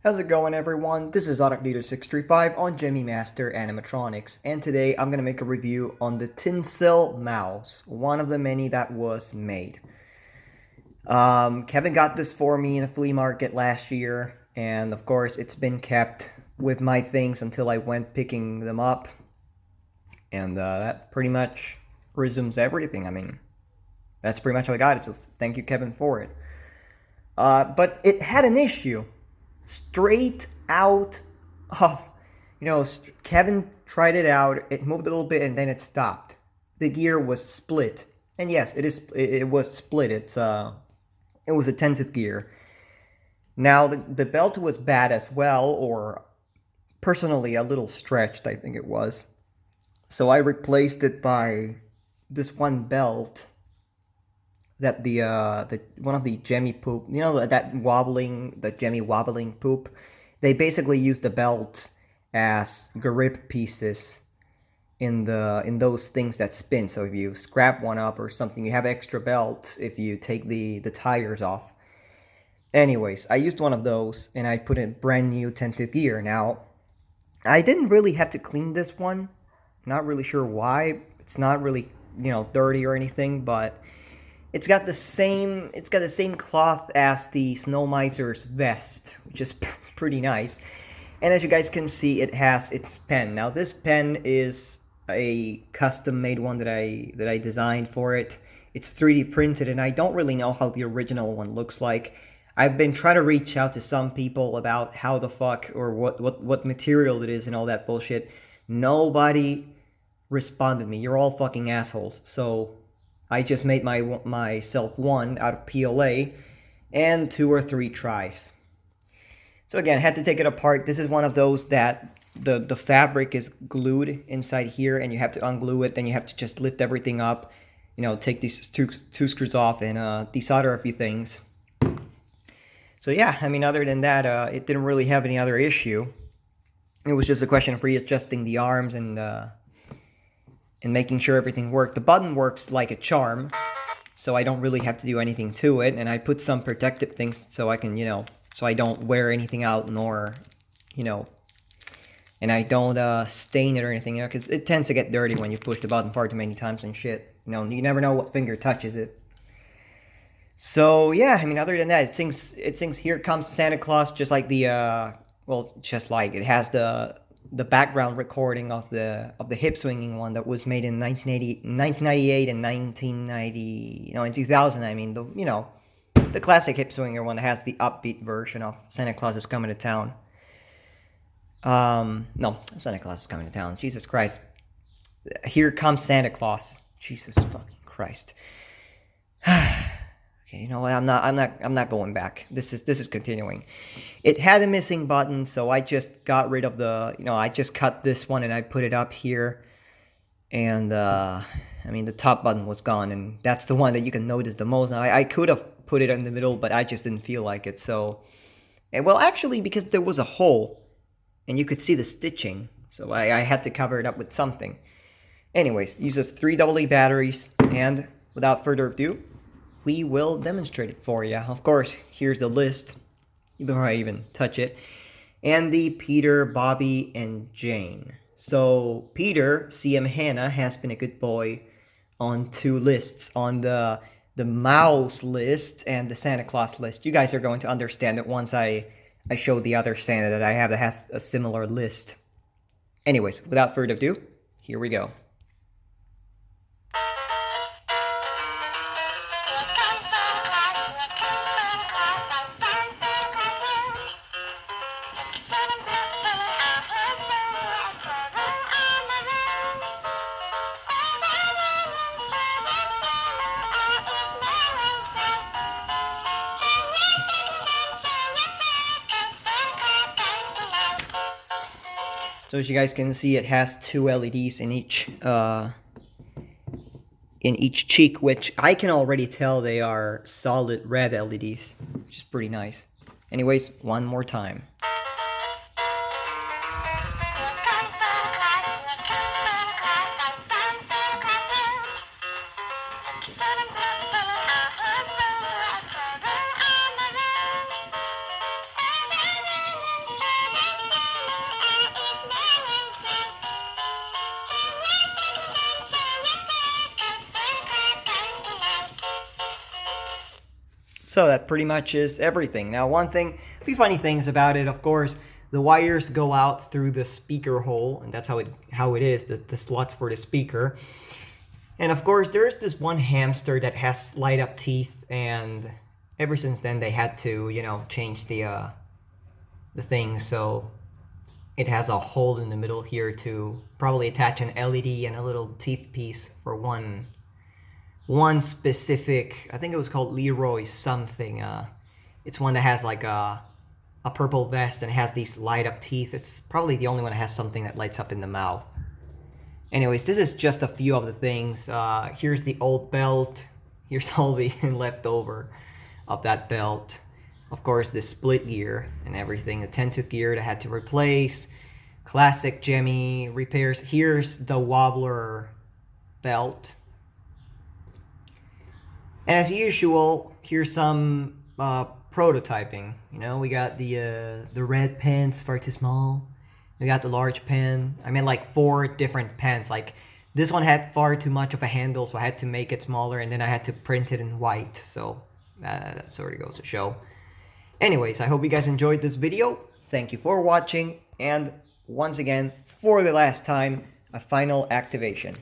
How's it going, everyone? This is Leader635 on Gemmy Master Animatronics, and today I'm gonna make a review on the Tinsel mouse, one of the many that was made. Kevin got this for me in a flea market last year, and of course it's been kept with my things until I went picking them up, and that pretty much resumes everything. I mean, that's pretty much all I got. So thank you, Kevin, for it. But it had an issue. Straight out of, Kevin tried it out, it moved a little bit, and then it stopped. The gear was split. And yes, it was split. It was a 10th gear. Now, the belt was bad as well, or personally a little stretched, I think it was. So I replaced it by this one belt that the one of the Gemmy poop, that Gemmy wobbling poop, they basically use the belt as grip pieces in those things that spin. So if you scrap one up or something, you have extra belt if you take the tires off. Anyways, I used one of those and I put in brand new 10th gear. Now, I didn't really have to clean this one. Not really sure why. It's not really, dirty or anything, but it's got the same cloth as the Snow Miser's vest, which is pretty nice. And as you guys can see, it has its pen. Now this pen is a custom-made one that I designed for it. It's 3D printed, and I don't really know how the original one looks like. I've been trying to reach out to some people about how the fuck or what material it is and all that bullshit. Nobody responded me. You're all fucking assholes. So I just made myself one out of PLA and 2 or 3 tries. So again, I had to take it apart. This is one of those that the fabric is glued inside here and you have to unglue it. Then you have to just lift everything up, take these two screws off and desolder a few things. So yeah, I mean, other than that, it didn't really have any other issue. It was just a question of readjusting the arms and making sure everything worked. The button works like a charm, so I don't really have to do anything to it. And I put some protective things so I can, so I don't wear anything out, nor, and I don't stain it or anything, because it tends to get dirty when you push the button far too many times and shit. You never know what finger touches it. So yeah, I mean, other than that, it sings "Here Comes Santa Claus," just like the just like it has the background recording of the hip swinging one that was made in 1998 and 1990, in 2000. I mean, the classic hip swinger one that has the upbeat version of Santa Claus is Coming to Town. No, Santa Claus is Coming to Town. Jesus Christ. Here Comes Santa Claus. Jesus fucking Christ. Okay, you know what? I'm not going back. This is continuing. It had a missing button, so I just got rid of the, I just cut this one and I put it up here. And I mean, the top button was gone, and that's the one that you can notice the most. Now, I could have put it in the middle, but I just didn't feel like it. So, well, actually, because there was a hole, and you could see the stitching, so I had to cover it up with something. Anyways, uses 3 AA batteries, and without further ado, we will demonstrate it for you. Of course, here's the list before I even touch it. Andy, Peter, Bobby, and Jane. So Peter, CM Hannah, has been a good boy on 2 lists, on the mouse list and the Santa Claus list. You guys are going to understand it once I show the other Santa that I have that has a similar list. Anyways, without further ado, here we go. So as you guys can see, it has 2 LEDs in each cheek, which I can already tell they are solid red LEDs, which is pretty nice. Anyways, one more time. So that pretty much is everything. Now, one thing, a few funny things about it, of course, the wires go out through the speaker hole, and that's how it is, the slots for the speaker. And of course, there's this one hamster that has light up teeth, and ever since then they had to, you know, change the thing so it has a hole in the middle here to probably attach an LED and a little teeth piece for one specific, I think it was called Leroy something. It's one that has like a purple vest and it has these light up teeth. It's probably the only one that has something that lights up in the mouth. Anyways, this is just a few of the things. Here's the old belt. Here's all the leftover of that belt. Of course, the split gear and everything. The 10-tooth gear that I had to replace. Classic Gemmy repairs. Here's the wobbler belt. And as usual, here's some prototyping. You know, we got the red pens, far too small. We got the large pen. I mean, like 4 different pens. Like, this one had far too much of a handle, so I had to make it smaller, and then I had to print it in white. So, that sort of goes to show. Anyways, I hope you guys enjoyed this video. Thank you for watching, and once again, for the last time, a final activation.